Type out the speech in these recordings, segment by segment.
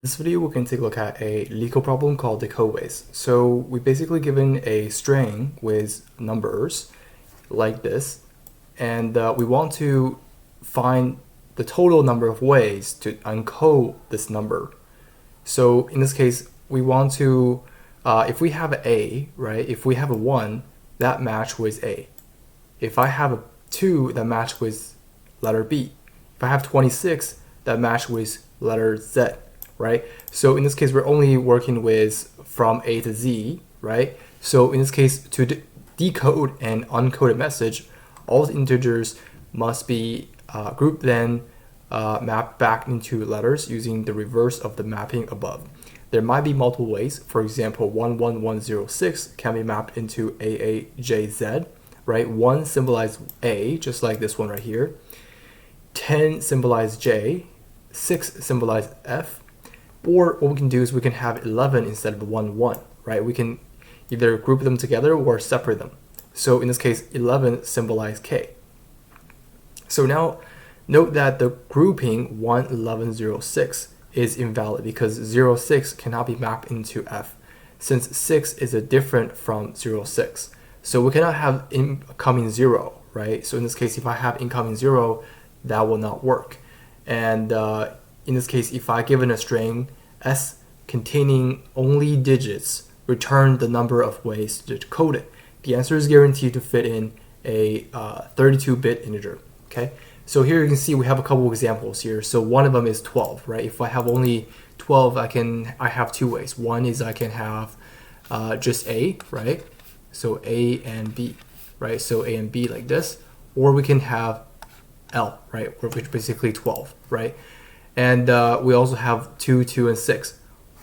This video, we're going to take a look at a Leetcode problem called Decode Ways. So we basically given a string with numbers like this, and we want to find the total number of ways to encode this number. So in this case, we want to, if we have A, right? If we have a 1, that match with A. If I have a 2, that match with letter B. If I have 26, that match with letter Z. Right? So in this case, we're only working with from A to Z, right? So in this case, to decode an uncoded message, all the integers must be grouped, then mapped back into letters using the reverse of the mapping above. There might be multiple ways. For example, 11106 can be mapped into AAJZ, right? 1 symbolizes A, just like this one right here. 10 symbolizes J, 6 symbolizes F, or what we can do is we can have 11 instead of 1, 1, right? We can either group them together or separate them. So in this case, 11 symbolizes K. So now note that the grouping 11106 is invalid because 06 cannot be mapped into F, since 6 is a different from 06. So we cannot have incoming 0, right? So in this case, if I have incoming 0, that will not work. And in this case, if I given a string S containing only digits, return the number of ways to decode it. The answer is guaranteed to fit in a 32-bit integer. Okay, so here you can see we have a couple of examples here. So one of them is 12, right? If I have only 12, I have two ways. One is I can have just A, right? So A and B, right? So A and B like this, or we can have L, right? Which is basically 12, right? And we also have 2, 2, and 6.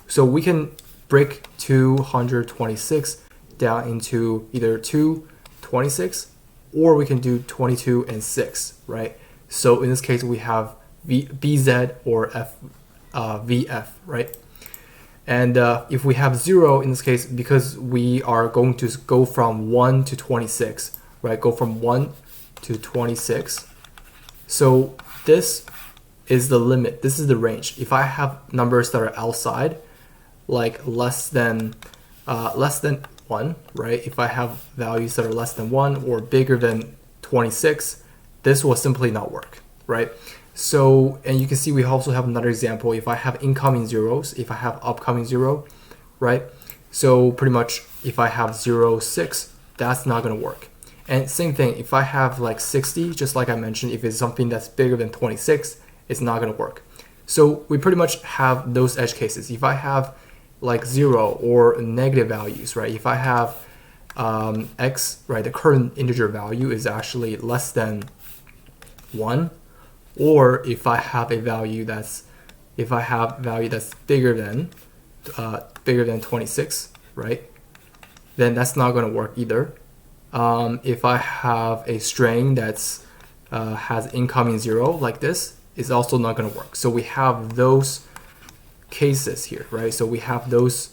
So we can break 226 down into either 2, 26, or we can do 22 and 6, right? So in this case, we have BZ or VF, right? And if we have 0 in this case, because we are going to go from 1 to 26, right? Go from 1 to 26. So this is the limit. This is the range. If I have numbers that are outside, like less than 1, right? If I have values that are less than 1 or bigger than 26, this will simply not work, right? So, and you can see we also have another example. If I have incoming zeros, if I have upcoming 0, right? So pretty much if I have 0, 6, that's not going to work. And same thing, if I have like 60, just like I mentioned, if it's something that's bigger than 26, it's not going to work. So we pretty much have those edge cases. If I have like 0 or negative values, right? If I have x, right, the current integer value is actually less than 1, or if I have a value that's bigger than 26, right? Then that's not going to work either. If I have a string that's has incoming 0 like this, is also not going to work. So we have those cases here, right? So we have those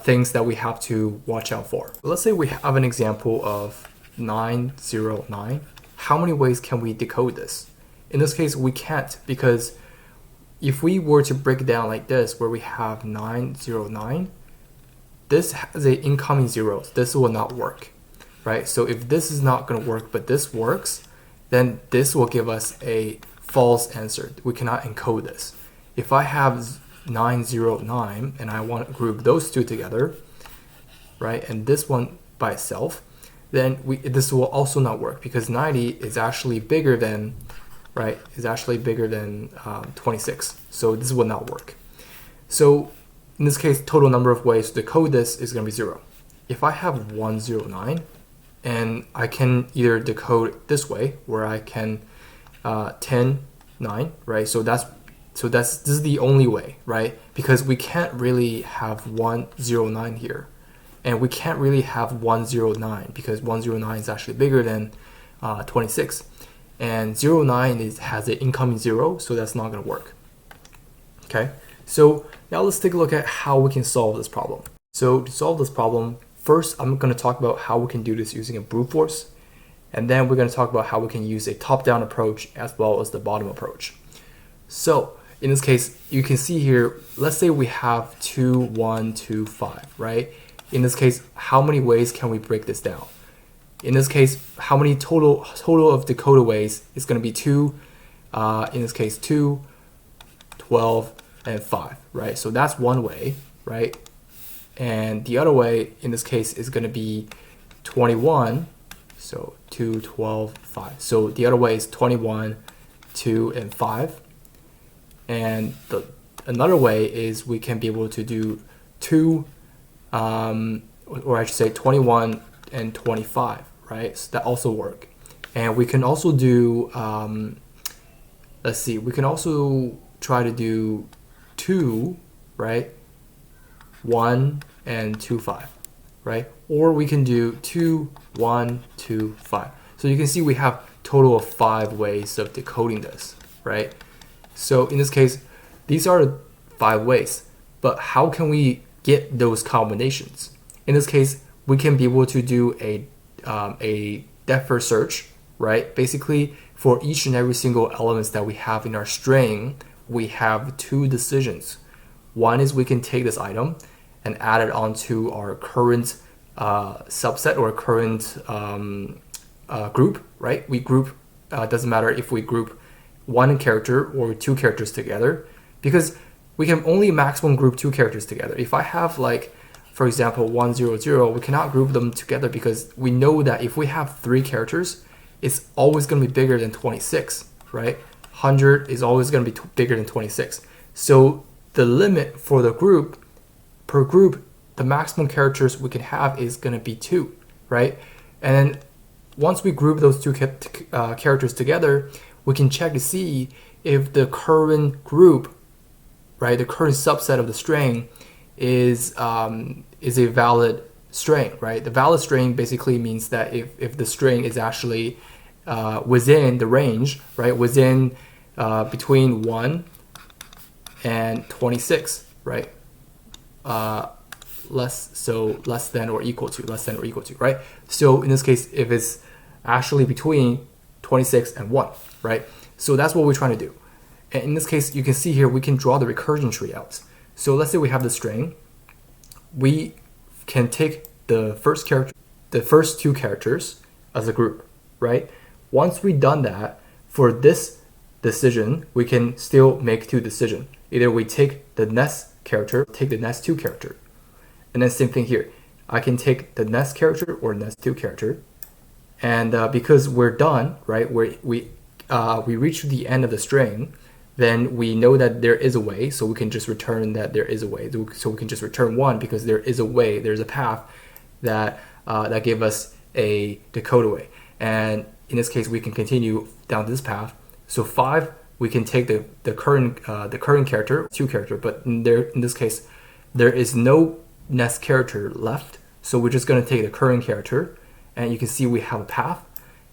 things that we have to watch out for. Let's say we have an example of 909. How many ways can we decode this? In this case, we can't, because if we were to break it down like this, where we have 909, this has a incoming zeros. This will not work, right? So if this is not going to work, but this works, then this will give us a false answer. We cannot encode this. If I have 909 and I want to group those two together, right, and this one by itself, then this will also not work because 90 is actually bigger than, right, 26. So this will not work. So in this case, total number of ways to decode this is going to be 0. If I have 109, and I can either decode it this way, where I can 10, 9, right? So this is the only way, right? Because we can't really have 109 here, and we can't really have 109 because 109 is actually bigger than 26, and 09 has an incoming 0, so that's not going to work. Okay, so now let's take a look at how we can solve this problem. So to solve this problem, first I'm going to talk about how we can do this using a brute force. And then we're going to talk about how we can use a top-down approach as well as the bottom approach. So in this case, you can see here, let's say we have 2, 1, 2, 5, right? In this case, how many ways can we break this down? In this case, how many total of Decode Ways is going to be 2, in this case 2, 12, and 5, right? So that's one way, right? And the other way in this case is going to be 21, so 2, 12, 5. So the other way is 21, 2, and 5. And another way is we can be able to do 2, or I should say 21 and 25, right? So that also work. And we can also do, let's see, we can also try to do 2, right? 1 and 2, 5, right? Or we can do 2, 1, 2, 5. So you can see we have total of 5 ways of decoding this, right? So in this case, these are 5 ways, but how can we get those combinations? In this case, we can be able to do a depth first search, right? Basically, for each and every single elements that we have in our string, we have 2 decisions. One is we can take this item and add it onto our current subset or current group, right? We group, doesn't matter if we group 1 character or 2 characters together, because we can only maximum group 2 characters together. If I have, like, for example, 1, 0, 0, we cannot group them together because we know that if we have 3 characters, it's always going to be bigger than 26, right? 100 is always going to be bigger than 26. So the limit for the group, per group, the maximum characters we can have is going to be 2, right? And then once we group those 2 characters together, we can check to see if the current group, right, the current subset of the string is a valid string, right? The valid string basically means that if the string is actually within the range, right, within between 1 and 26, right? Less than or equal to, right? So in this case, if it's actually between 26 and 1, right? So that's what we're trying to do. And in this case, you can see here, we can draw the recursion tree out. So let's say we have the string. We can take the first 2 characters as a group, right? Once we've done that, for this decision, we can still make 2 decisions. Either we take the next character, take the next 2 character. And then same thing here. I can take the next character or next 2 character. And because we're done, right, we reach the end of the string, then we know that there is a way, so we can just return that there is a way. So we can just return 1 because there is a way, there's a path that that gave us a decode way. And in this case, we can continue down this path. So 5, we can take the current character, 2 character, but in this case, there is no next character left. So we're just going to take the current character, and you can see we have a path,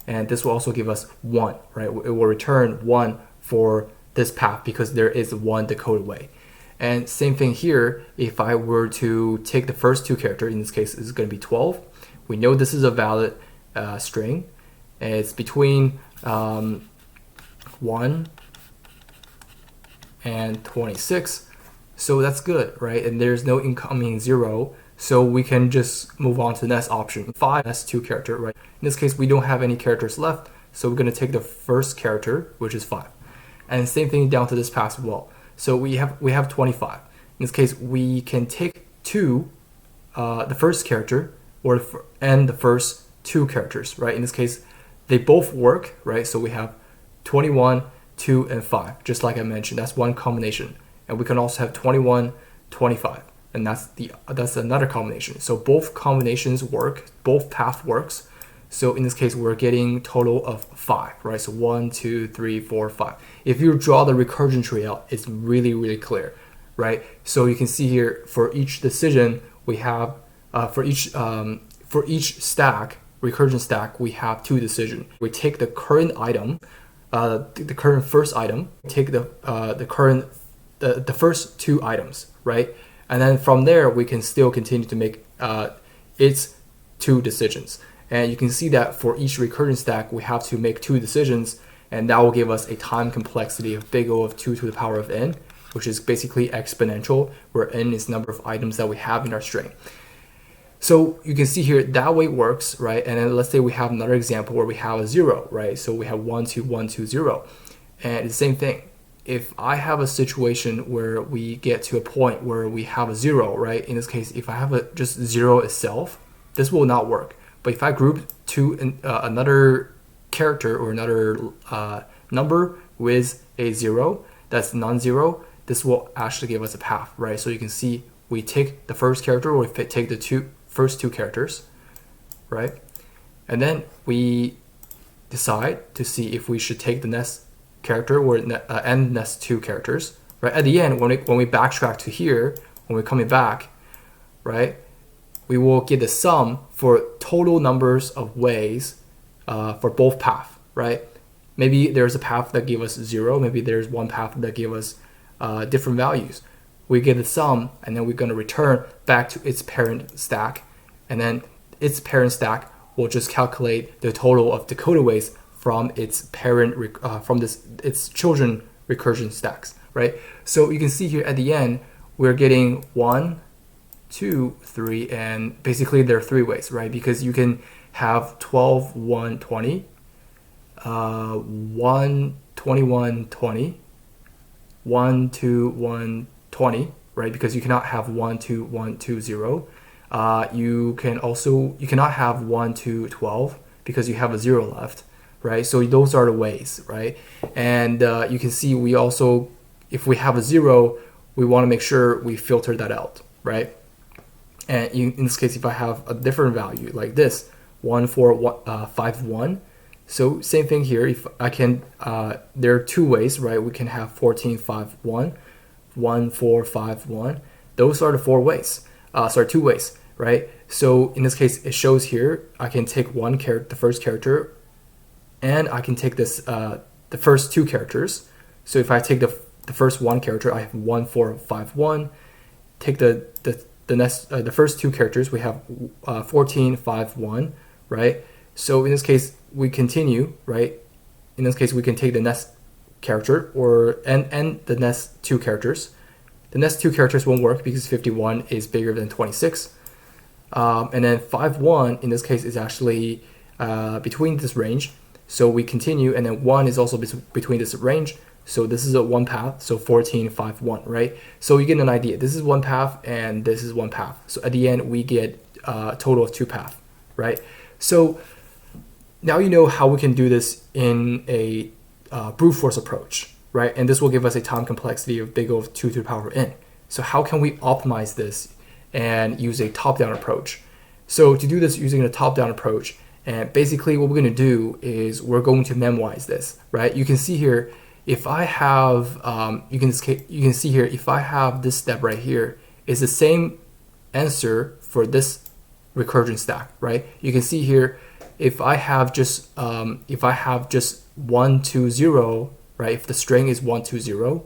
and this will also give us 1, right? It will return 1 for this path because there is 1 decoded way. And same thing here, if I were to take the first 2 character, in this case it's going to be 12. We know this is a valid string, and it's between 1 and 26, so that's good, right? And there's no incoming 0, so we can just move on to the next option. 5, that's 2 character, right? In this case, we don't have any characters left, so we're going to take the first character, which is 5. And same thing down to this pass as well. So we have 25. In this case, we can take 2, the first character, and the first 2 characters, right? In this case, they both work, right? So we have 21, 2, and 5, just like I mentioned. That's one combination. And we can also have 21, 25, and that's another combination. So both combinations work, both path works. So in this case, we're getting total of 5, right? So 1, 2, 3, 4, 5. If you draw the recursion tree out, it's really, really clear, right? So you can see here, for each decision, we have, for each stack, recursion stack, we have 2 decisions. We take the current item, the current first item, take the first 2 items, right? And then from there, we can still continue to make its 2 decisions. And you can see that for each recursion stack, we have to make 2 decisions. and that will give us a time complexity of big O of 2 to the power of n, which is basically exponential, where n is the number of items that we have in our string. So you can see here that way it works, right? And then let's say we have another example where we have a 0, right? So we have 1 2 1 2 0, and the same thing. If I have a situation where we get to a point where we have a 0, right? In this case, if I have just 0 itself, this will not work. But if I group to another character or another number with a 0 that's non-zero, this will actually give us a path, right? So you can see we take the first character, or we take the first two characters, right? And then we decide to see if we should take the next character or and next two characters, right? At the end, when we backtrack to here, when we're coming back, right, we will get the sum for total numbers of ways for both paths, right? Maybe there's a path that give us 0, maybe there's one path that give us different values. We get the sum, and then we're going to return back to its parent stack, and then its parent stack will just calculate the total of Decode Ways from its parent its children recursion stacks, right? So you can see here at the end we're getting 1, 2, 3, and basically there are 3 ways, right? Because you can have 12, 1, 20, 1, 21, 20, 1, 2, 1, 20, right? Because you cannot have 1, 2, 1, 2, 0. You cannot have 1, 2, 12 because you have a 0 left, right? So those are the ways, right? And you can see we also, if we have a 0, we want to make sure we filter that out, right? And in this case, if I have a different value like this, 1, 4, 1, 5, 1. So same thing here. If I can, there are 2 ways, right? We can have 14, 5, 1, 1, 4, 5, 1. Those are the 4 ways. 2 ways, right? So in this case, it shows here I can take the first character, and I can take this the first 2 characters. So if I take the first 1 character, I have 1, 4, 5, 1. Take the first 2 characters, we have 14, 5, 1, right? So in this case, we continue, right? In this case, we can take the next character and the next 2 characters. The next 2 characters won't work because 51 is bigger than 26. And then 5, 1 in this case is actually between this range. So we continue, and then 1 is also between this range. So this is a 1 path, so 14, 5, 1, right? So you get an idea. This is 1 path, and this is 1 path. So at the end, we get a total of 2 paths, right? So now you know how we can do this in a brute force approach, right? And this will give us a time complexity of big O of 2 to the power of n. So how can we optimize this and use a top-down approach? So to do this using a top-down approach, and basically what we're going to do is we're going to memorize this, right? You can see here, if I have, you can see here, if I have this step right here, it's the same answer for this recursion stack, right? You can see here, if I have just 1, 2, 0, right? If the string is 1, 2, 0,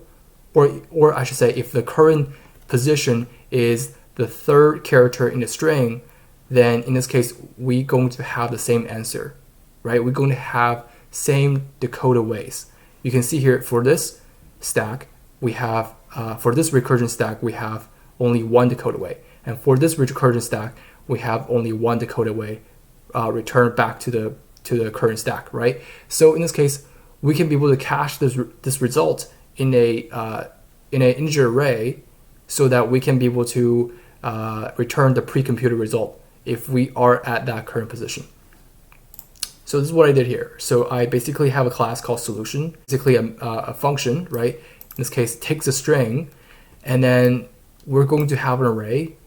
or I should say, if the current position is the 3rd character in the string, then in this case, we're going to have the same answer, right? We're going to have same Decode Ways. You can see here for this stack, we have, for this recursion stack, we have only 1 Decode Way. And for this recursion stack, we have only 1 Decode Way returned back to the current stack, right? So in this case, we can be able to cache this result in an integer array so that we can be able to return the pre-computed result if we are at that current position. So this is what I did here. So I basically have a class called solution, basically a function, right? In this case, takes a string, and then we're going to have an array,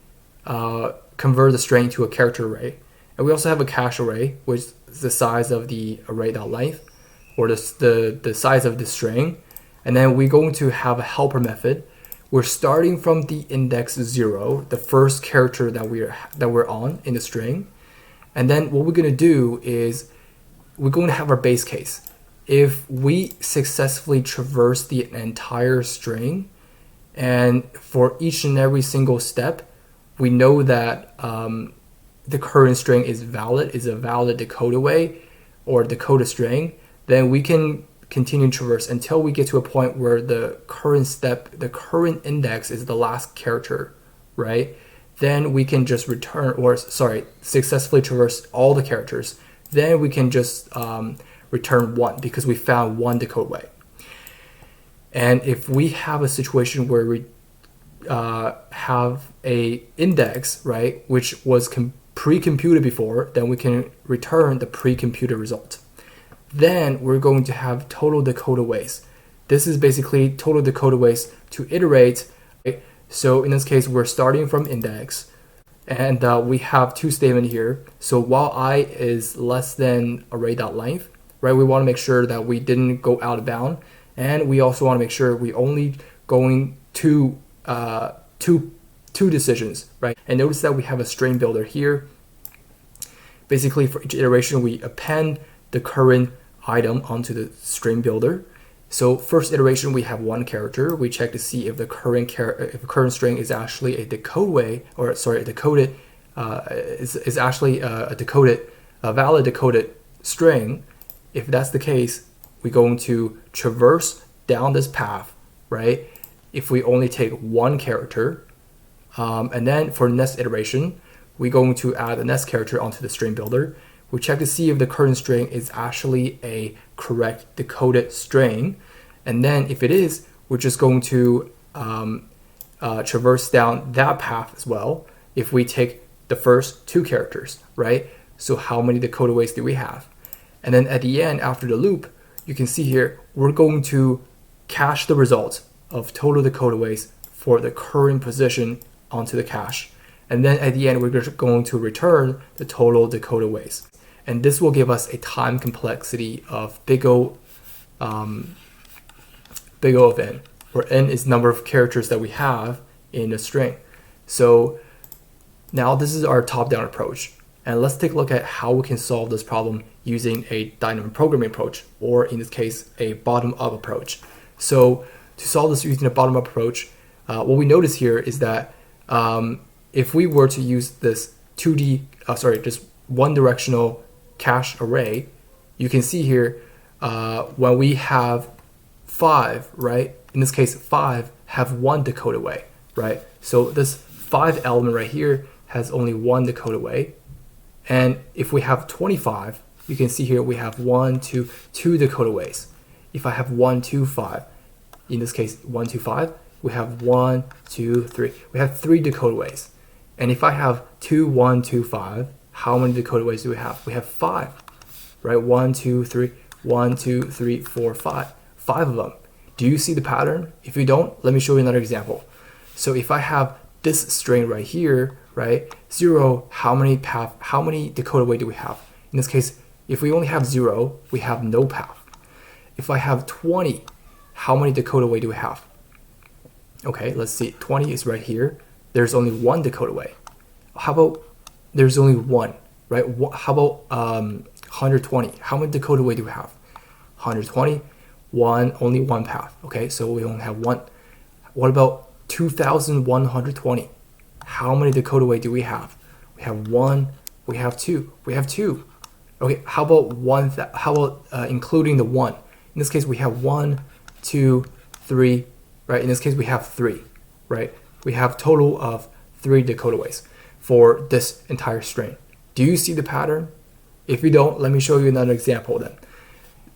convert the string to a character array. And we also have a cache array, which is the size of the array.length, or the size of the string. And then we're going to have a helper method. We're starting from the index 0, the first character that we're on in the string. And then what we're going to do is we're going to have our base case. If we successfully traverse the entire string, and for each and every single step, we know that the current string is a valid Decode Way or Decode string, then we can continue to traverse until we get to a point where the current step, the current index is the last character, right? Then we can just return, or sorry, successfully traverse all the characters. Then we can just return 1 because we found one decode way. And if we have a situation where we have a index, right, which was pre-computed before, then we can return the pre-computed result. Then we're going to have total decode ways. This is basically total decode ways to iterate. Right? So in this case, we're starting from index, and we have two statements here. So while I is less than array.length, right, we want to make sure that we didn't go out of bound, and we also want to make sure we only going to two decisions, right? And notice that we have a string builder here. Basically, for each iteration, we append the current item onto the string builder. So first iteration, we have one character. We check to see if the current string is actually a decode way, or sorry, a decoded is actually a valid decoded string. If that's the case, we're going to traverse down this path, right? If we only take one character, and then for the next iteration, we're going to add the next character onto the string builder. We check to see if the current string is actually a correct decoded string. And then if it is, we're just going to traverse down that path as well if we take the first two characters, right? So how many decoded ways do we have? And then at the end, after the loop, you can see here, we're going to cache the result of total decoded ways for the current position onto the cache. And then at the end, we're just going to return the total decoded ways. And this will give us a time complexity of big O of n, where n is number of characters that we have in a string. So now this is our top-down approach. And let's take a look at how we can solve this problem using a dynamic programming approach, or in this case, a bottom-up approach. So to solve this using a bottom-up approach, what we notice here is that if we were to use this just one directional cache array, you can see here when we have 5, right? In this case, 5 have one decoded way, right? So this 5 element right here has only one decoded way. And if we have 25, you can see here we have 2 decoded ways. If I have 1, 2, 5, in this case 1, 2, 5, we have 1, 2, 3. We have 3 decoded ways. And if I have 2, 1, 2, 5, how many decoded ways do we have? We have 5, right? 1, 2, 3, 1, 2, 3, 4, 5. 5 of them. Do you see the pattern? If you don't, let me show you another example. So if I have this string right here, right? 0, how many decoded way do we have? In this case, if we only have 0, we have no path. If I have 20, how many decoded way do we have? Okay, let's see. 20 is right here. There's only one decoded way. How about there's only one, right? How about 120? How many decoded way do we have? 120, only one path. Okay, so we only have one. What about 2,120? How many decoded way do we have? We have 1. We have 2. We have 2. Okay, how about including the 1? In this case, we have 1, 2, 3. Right? In this case, we have 3. Right? We have total of 3 decoded ways for this entire string. Do you see the pattern? If you don't, let me show you another example then.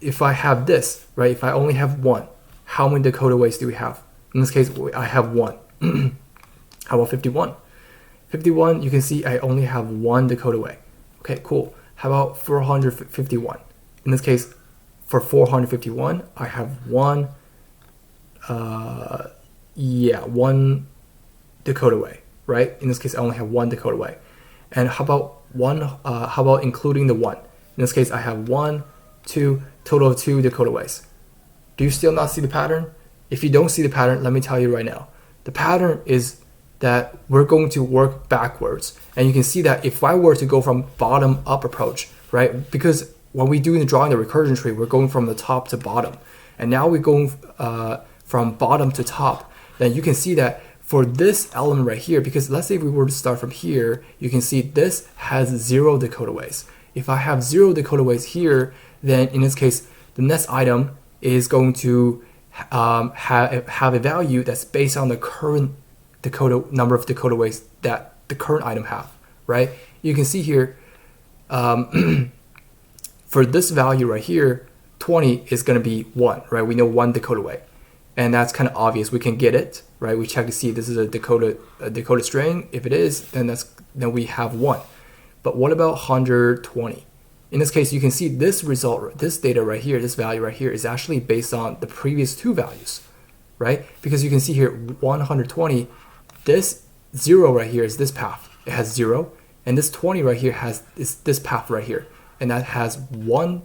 If I have this, right? If I only have 1, how many decoded ways do we have? In this case, I have 1. How about 51? 51, you can see I only have 1 decoded way. Okay, cool. How about 451? In this case, for 451, I have 1 decoded way, right? In this case, I only have 1 decoded way. And how about including the 1? In this case, I have 1, 2, total of 2 decoded ways. Do you still not see the pattern? If you don't see the pattern, let me tell you right now. The pattern is that we're going to work backwards. And you can see that if I were to go from bottom up approach, right? Because when we do the drawing the recursion tree, we're going from the top to bottom. And now we're going from bottom to top. Then you can see that for this element right here, because let's say if we were to start from here, you can see this has 0 decoded ways. If I have 0 decoded ways here, then in this case, the next item is going to have a value that's based on the current number of Decode ways that the current item have, right? You can see here, for this value right here, 20 is going to be 1, right? We know 1 Decode way, and that's kind of obvious. We can get it, right? We check to see if this is a decoded string. If it is, then we have 1. But what about 120? In this case, you can see this result, this data right here, this value right here is actually based on the previous 2 values, right? Because you can see here 120, this 0 right here is this path. It has 0, and this 20 right here has this path right here, and that has 1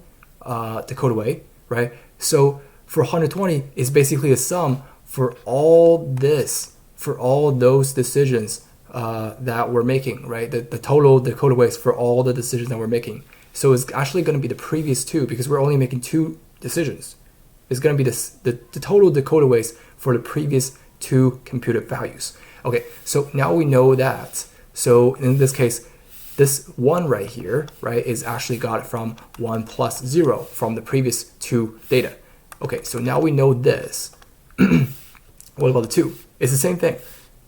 Decode way, right? So for 120 is basically a sum for all those decisions that we're making, right? The total Decode ways for all the decisions that we're making. So it's actually going to be the previous 2 because we're only making 2 decisions. It's going to be the total Decode ways for the previous 2 computed values. Okay, so now we know that. So in this case, this 1 right here, right, is actually got from 1 plus 0 from the previous 2 data. Okay, so now we know this. What about the 2? It's the same thing.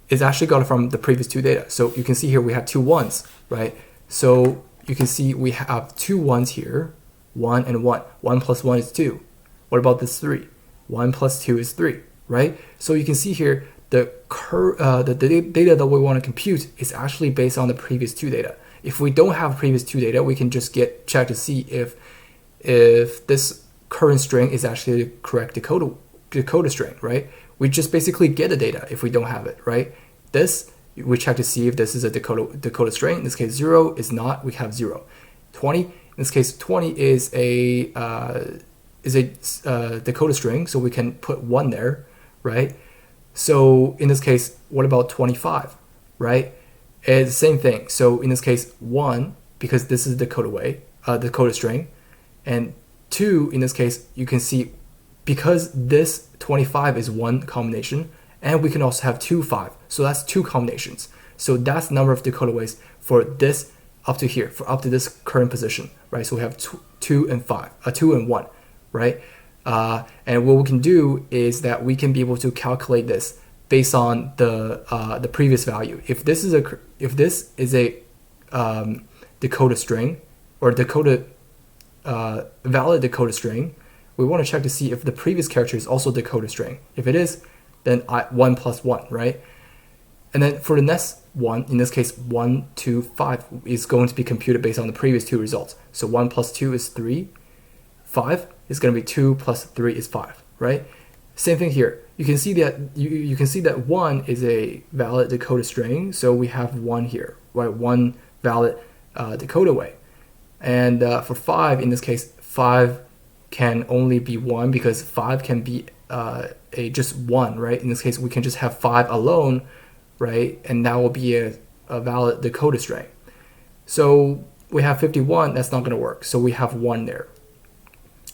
It's actually got it from the previous 2 data. So you can see here we have 2 1s, right? So you can see we have 2 1s here, 1 and 1. 1 plus 1 is 2. What about this 3? 1 plus 2 is 3, right? So you can see here the data that we want to compute is actually based on the previous 2 data. If we don't have previous 2 data, we can just check to see if this current string is actually the correct decoder string, right? We just basically get the data if we don't have it, right? This, we check to see if this is a decoded string. In this case, 0 is not, we have 0. 20, in this case, 20 is a decoder string, so we can put 1 there, right? So in this case, what about 25, right? It's the same thing. So in this case, 1, because this is the decoded string, and 2, in this case, you can see because this 25 is 1 combination, and we can also have 2 5. So that's 2 combinations. So that's the number of decoded ways for this up to here, for up to this current position, right? So we have 2 and 1, right? And what we can do is that we can be able to calculate this based on the previous value. If this is a decoded string or valid decoded string, we want to check to see if the previous character is also decoded string. If it is, then 1 plus 1, right? And then for the next one, in this case 1, 2, 5 is going to be computed based on the previous 2 results. So 1 plus 2 is 3, 5 is going to be 2 plus 3 is 5, right? Same thing here. You can see that you can see that 1 is a valid decoded string, so we have 1 here, right? 1 valid decoded way. And for 5, in this case, 5 can only be 1 because 5 can be just 1, right? In this case, we can just have 5 alone, right? And that will be a valid decoded string. So we have 51, that's not going to work. So we have 1 there.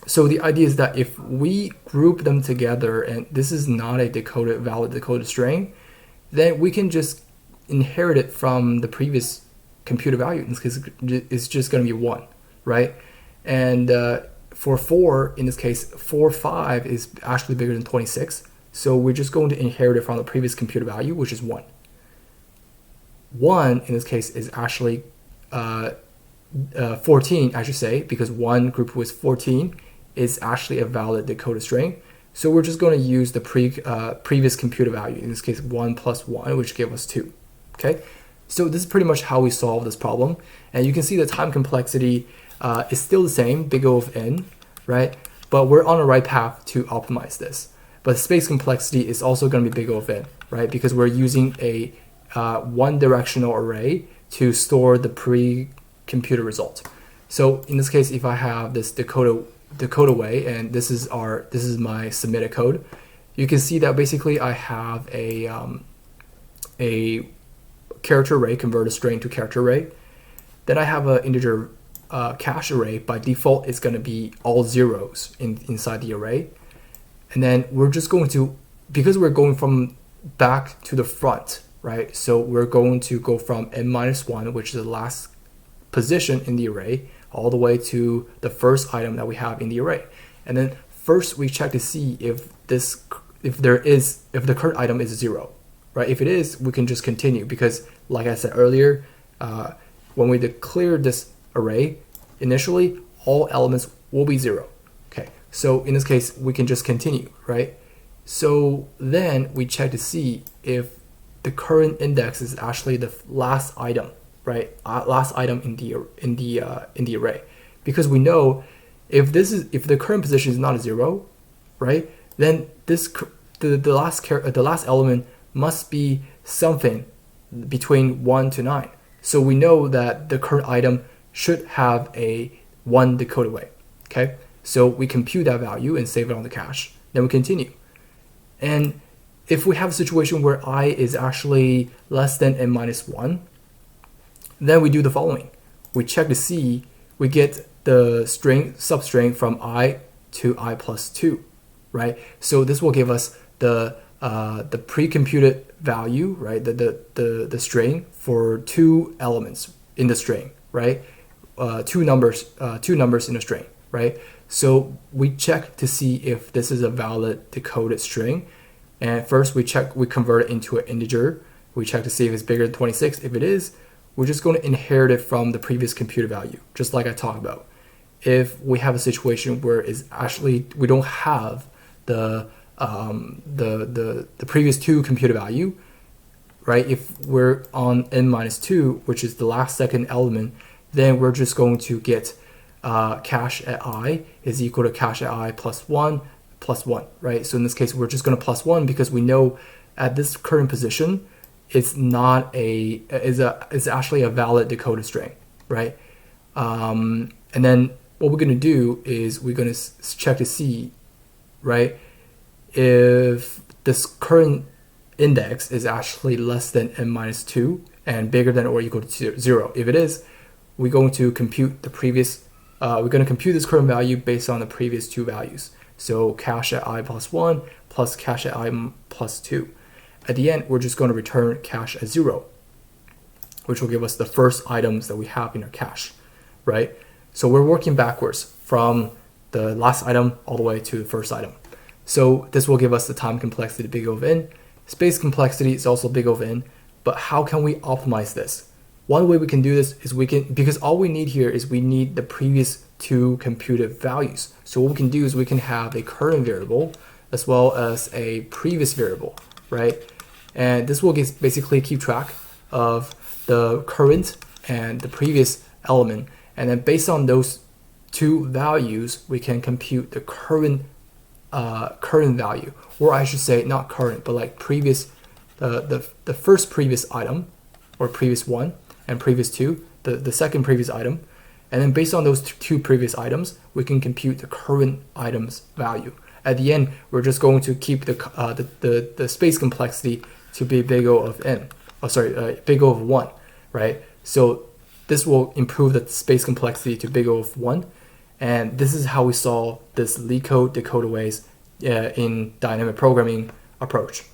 So the idea is that if we group them together, and this is not a valid decoded string, then we can just inherit it from the previous computer value. In this case, it's just going to be 1, right? And for 4, in this case, 4, 5 is actually bigger than 26. So we're just going to inherit it from the previous computer value, which is 1. 1, in this case, is actually 14, I should say, because 1 group with 14 is actually a valid decoded string. So we're just going to use the previous computer value, in this case 1 plus 1, which gave us 2. Okay, so this is pretty much how we solve this problem. And you can see the time complexity is still the same, big O of n, right? But we're on the right path to optimize this. But the space complexity is also going to be big O of n, right? Because we're using a one-directional array to store the pre-computed result. So in this case, if I have this Decode way, and this is my submitted code, you can see that basically I have a character array, convert a string to character array. Then I have an integer cache array. By default, it's going to be all zeros inside the array. And then we're just going to, because we're going from back to the front, right? So we're going to go from n-1, which is the last position in the array, all the way to the first item that we have in the array. And then first we check to see if the current item is 0, right? If it is, we can just continue, because like I said earlier, when we declare this array, initially all elements will be 0. Okay, so in this case we can just continue, right? So then we check to see if the current index is actually the last item, right? Last item in the array, because we know if the current position is not a 0, right? Then the last element must be something between 1 to 9. So we know that the current item should have a 1 decoded way. Okay, so we compute that value and save it on the cache. Then we continue. And if we have a situation where I is actually less than n minus 1, then we do the following. We check to see, we get the substring from I to I plus 2, right? So this will give us the pre-computed value, right? The string for 2 elements in the string, right? Two numbers in the string, right? So we check to see if this is a valid decoded string. And first we convert it into an integer. We check to see if it's bigger than 26. If it is, we're just going to inherit it from the previous computed value, just like I talked about. If we have a situation where it's actually we don't have the previous 2 computed value, right? If we're on n minus 2, which is the second element, then we're just going to get cache at I is equal to cache at I plus 1, right? So in this case, we're just going to plus 1 because we know at this current position, it's actually a valid decoded string, right? And then what we're going to do is we're going to check to see, right, if this current index is actually less than n minus 2 and bigger than or equal to 0. If it is, we're going to compute this current value based on the previous 2 values. So cache at I plus 1 plus cache at I plus 2. At the end, we're just going to return cache at 0, which will give us the first items that we have in our cache, right? So we're working backwards from the last item all the way to the first item. So this will give us the time complexity big O of n. Space complexity is also big O of n, but how can we optimize this? One way we can do this is because all we need here is we need the previous 2 computed values. So what we can do is we can have a current variable as well as a previous variable, right? And this will basically keep track of the current and the previous element. And then based on those 2 values, we can compute the current value, or I should say not current, but like previous, the first previous item, or previous 1, and previous 2, the second previous item. And then based on those 2 previous items, we can compute the current item's value. At the end, we're just going to keep the space complexity to be big O of n. Big O of 1, right? So this will improve the space complexity to big O of 1. And this is how we solve this Leetcode Decode Ways in dynamic programming approach.